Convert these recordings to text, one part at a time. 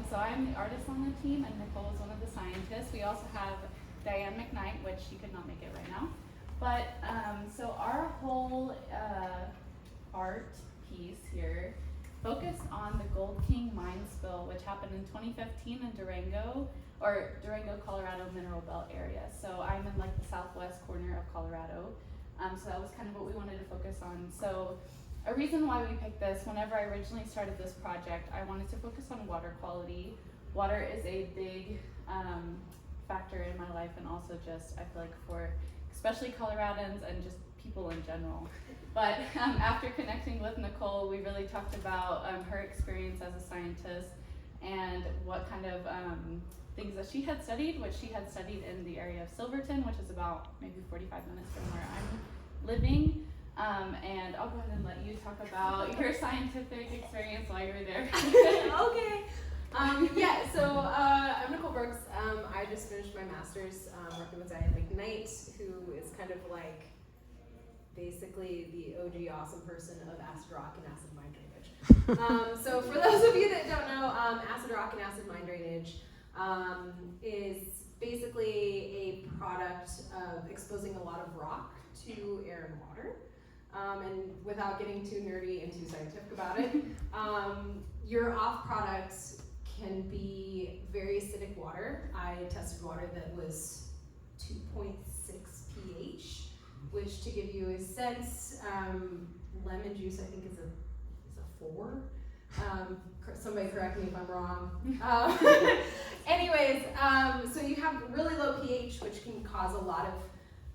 So I'm the artist on the team, and Nicole is one of the scientists. We also have Diane McKnight, which she could not make it right now. But so our whole art piece here focused on the Gold King mine spill, which happened in 2015 in Durango, Colorado mineral belt area. So I'm in like the southwest corner of Colorado. So that was kind of what we wanted to focus on. So a reason why we picked this, whenever I originally started this project, I wanted to focus on water quality. Water is a big factor in my life, and also just, I feel like for especially Coloradans and just people in general. But after connecting with Nicole, we really talked about her experience as a scientist and what kind of things that she had studied, which she had studied in the area of Silverton, which is about maybe 45 minutes from where I'm living. And I'll go ahead and let you talk about your scientific experience while you were there. Okay. So I'm Nicole Brooks. I just finished my master's working with Diane McKnight, who is kind of like basically the OG awesome person of acid rock and acid mine drainage. So for those of you that don't know, acid rock and acid mine drainage is basically a product of exposing a lot of rock to air and water. And without getting too nerdy and too scientific about it, your off product can be very acidic water. I tested water that was 2.6 pH, which, to give you a sense, lemon juice I think is a 4. Somebody correct me if I'm wrong. Anyways, so you have really low pH, which can cause a lot of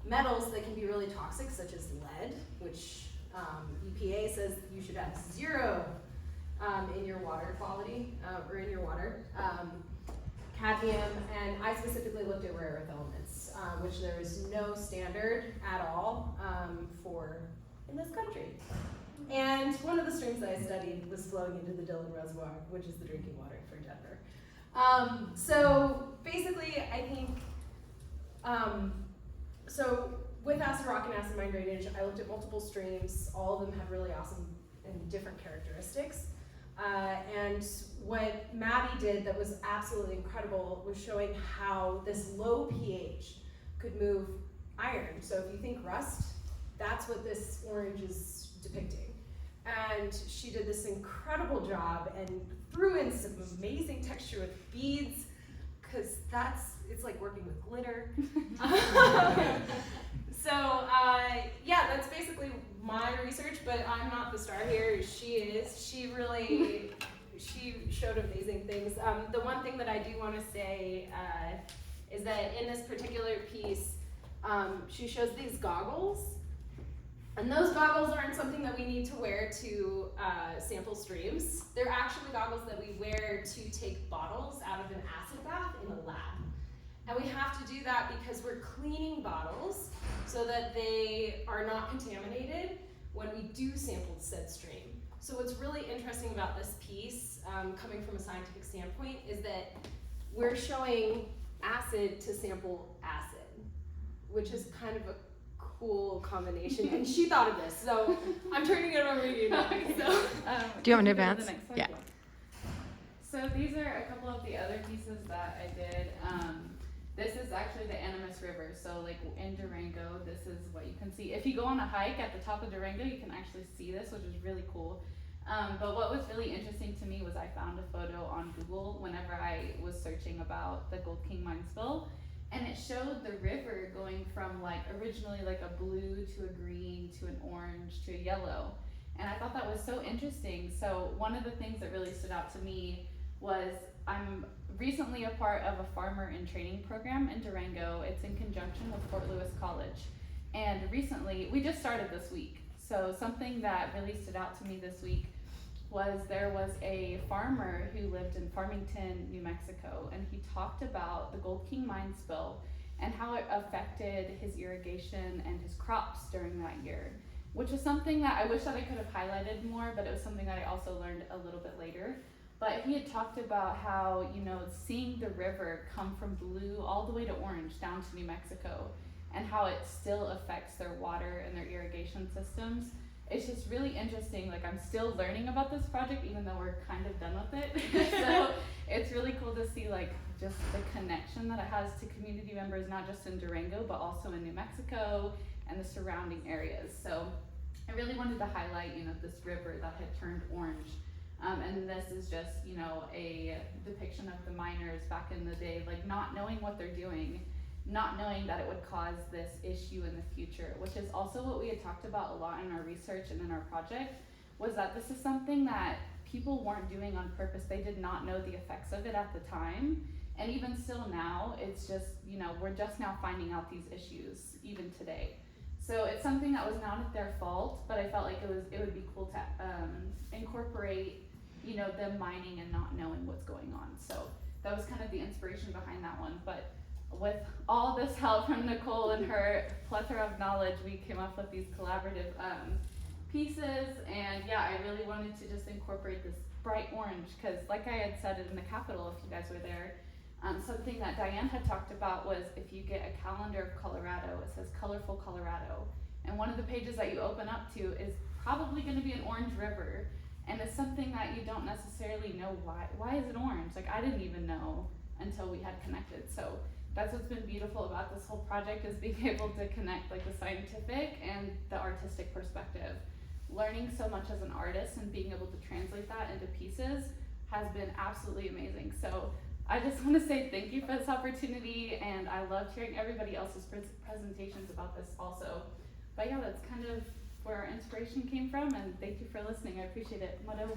metals that can be really toxic, such as lead, which EPA says you should have 0 in your water quality, or in your water. Cadmium, and I specifically looked at rare earth elements, which there is no standard at all for in this country. And one of the streams that I studied was flowing into the Dillon Reservoir, which is the drinking water for Denver. So basically, I think, so with acid rock and acid mine drainage, I looked at multiple streams. All of them had really awesome and different characteristics. And what Maddie did that was absolutely incredible was showing how this low pH could move iron. So if you think rust, that's what this orange is depicting. And she did this incredible job and threw in some amazing texture with beads, because it's like working with glitter. So that's basically my research, but I'm not the star here. She is. She showed amazing things. The one thing that I do want to say is that in this particular piece, she shows these goggles. And those goggles aren't something that we need to wear to sample streams. They're actually goggles that we wear to take bottles out of an acid bath in a lab. And we have to do that because we're cleaning bottles so that they are not contaminated when we do sample said stream. So what's really interesting about this piece, coming from a scientific standpoint, is that we're showing acid to sample acid, which is kind of a cool combination, and she thought of this, so I'm turning it over to you now. So. Do you want me to advance? Yeah. So these are a couple of the other pieces that I did. This is actually the Animas River, so like in Durango, this is what you can see. If you go on a hike at the top of Durango, you can actually see this, which is really cool. But what was really interesting to me was I found a photo on Google whenever I was searching about the Gold King mine spill. And it showed the river going from like originally like a blue to a green to an orange to a yellow. And I thought that was so interesting. So one of the things that really stood out to me was I'm recently a part of a farmer in training program in Durango. It's in conjunction with Fort Lewis College. And recently, we just started this week. So something that really stood out to me this week was there was a farmer who lived in Farmington, New Mexico, and he talked about the Gold King mine spill and how it affected his irrigation and his crops during that year, which is something that I wish that I could have highlighted more, but it was something that I also learned a little bit later. But he had talked about how, seeing the river come from blue all the way to orange down to New Mexico, and how it still affects their water and their irrigation systems. It's just really interesting. Like, I'm still learning about this project, even though we're kind of done with it. So really cool to see like just the connection that it has to community members, not just in Durango, but also in New Mexico and the surrounding areas. So I really wanted to highlight, you know, this river that had turned orange. And this is just, you know, a depiction of the miners back in the day, like not knowing what they're doing, not knowing that it would cause this issue in the future, which is also what we had talked about a lot in our research and in our project, was that this is something that people weren't doing on purpose. They did not know the effects of it at the time. And even still now, it's just, you know, we're just now finding out these issues even today. So it's something that was not their fault, but I felt like it would be cool to incorporate, you know, them mining and not knowing what's going on. So that was kind of the inspiration behind that one. But with all this help from Nicole and her plethora of knowledge, we came up with these collaborative pieces. And yeah, I really wanted to just incorporate this bright orange, because like I had said in the Capitol, if you guys were there, something that Diane had talked about was if you get a calendar of Colorado, it says Colorful Colorado. And one of the pages that you open up to is probably going to be an orange river. And it's something that you don't necessarily know why. Why is it orange? Like I didn't even know until we had connected. So that's what's been beautiful about this whole project, is being able to connect like the scientific and the artistic perspective. Learning so much as an artist and being able to translate that into pieces has been absolutely amazing. So I just want to say thank you for this opportunity, and I loved hearing everybody else's presentations about this also. But yeah, that's kind of where our inspiration came from, and thank you for listening. I appreciate it. Mado.